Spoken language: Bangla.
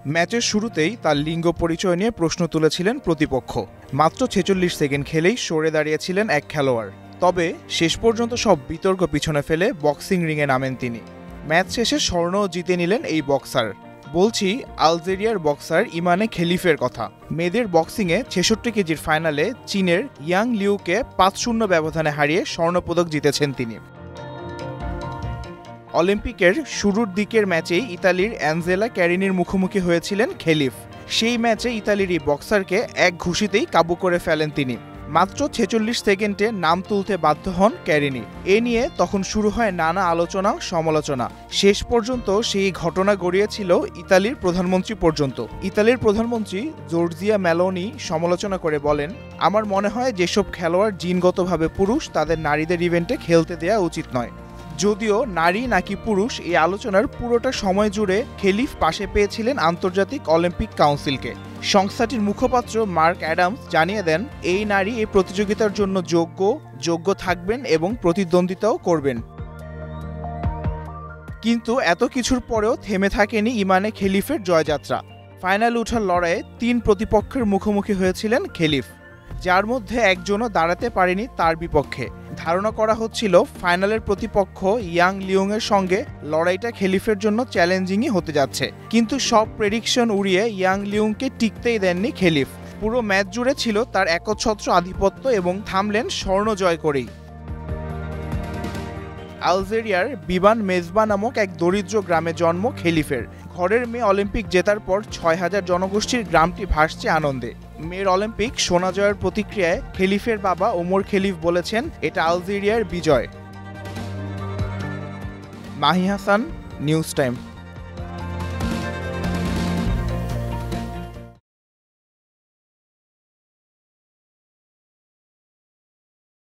ম্যাচের শুরুতেই তার লিঙ্গ পরিচয় নিয়ে প্রশ্ন তুলেছিলেন প্রতিপক্ষ। মাত্র ৪৬ সেকেন্ড খেলেই সরে দাঁড়িয়েছিলেন এক খেলোয়াড়। তবে শেষ পর্যন্ত সব বিতর্ক পিছনে ফেলে বক্সিং রিংয়ে নামেন তিনি। ম্যাচ শেষে স্বর্ণও জিতে নিলেন এই বক্সার। বলছি আলজেরিয়ার বক্সার ইমানে খেলিফের কথা। মেয়েদের বক্সিংয়ে ৬৬ কেজির ফাইনালে চীনের ইয়াং লিউকে ৫-০ ব্যবধানে হারিয়ে স্বর্ণপদক জিতেছেন তিনি। অলিম্পিকের শুরুর দিকের ম্যাচেই ইতালির অ্যাঞ্জেলা ক্যারিনির মুখোমুখি হয়েছিলেন খেলিফ। সেই ম্যাচে ইতালির এই বক্সারকে এক ঘুষিতেই কাবু করে ফেলেন তিনি। মাত্র ৪৬ সেকেন্ডে নাম তুলতে বাধ্য হন ক্যারিনি। এ নিয়ে তখন শুরু হয় নানা আলোচনা সমালোচনা। শেষ পর্যন্ত সেই ঘটনা গড়িয়েছিল ইতালির প্রধানমন্ত্রী পর্যন্ত। ইতালির প্রধানমন্ত্রী জর্জিয়া মেলোনি সমালোচনা করে বলেন, আমার মনে হয় যেসব খেলোয়াড় জিনগতভাবে পুরুষ তাদের নারীদের ইভেন্টে খেলতে দেওয়া উচিত নয়। যদিও নারী নাকি পুরুষ এই আলোচনার পুরোটা সময় জুড়ে খেলিফ পাশে পেয়েছিলেন আন্তর্জাতিক অলিম্পিক কাউন্সিলকে। সংস্থাটির মুখপাত্র মার্ক অ্যাডামস জানিয়ে দেন, এই নারী এই প্রতিযোগিতার জন্য যোগ্য থাকবেন এবং প্রতিদ্বন্দ্বিতাও করবেন। কিন্তু এত কিছুর পরেও থেমে থাকেনি ইমানে খেলিফের জয়যাত্রা। ফাইনালে ওঠার লড়াইয়ে ৩ প্রতিপক্ষের মুখোমুখি হয়েছিলেন খেলিফ, যার মধ্যে একজনও দাঁড়াতে পারেনি তার বিপক্ষে। ধারণা করা হচ্ছিল ফাইনালের প্রতিপক্ষ ইয়াং লিউংয়ের সঙ্গে লড়াইটা খেলিফের জন্য চ্যালেঞ্জিংই হতে যাচ্ছে। কিন্তু সব প্রেডিকশন উড়িয়ে ইয়াং লিউংকে টিকতেই দেননি খেলিফ। পুরো ম্যাচ জুড়ে ছিল তার একচ্ছত্র আধিপত্য এবং থামলেন স্বর্ণ জয় করেই। আলজেরিয়ার বিবান মেজবা নামক এক দরিদ্র গ্রামে জন্ম খেলিফের। ঘরের মেয়ে অলিম্পিক জেতার পর ৬,০০০ জনগোষ্ঠীর গ্রামটি ভাসছে আনন্দে। মেয়ের অলিম্পিক সোনা জয়ের প্রতিক্রিয়ায় খেলিফের বাবা ওমর খেলিফ বলেছেন, এটা আলজেরিয়ার বিজয়। Mahi Hasan, news time.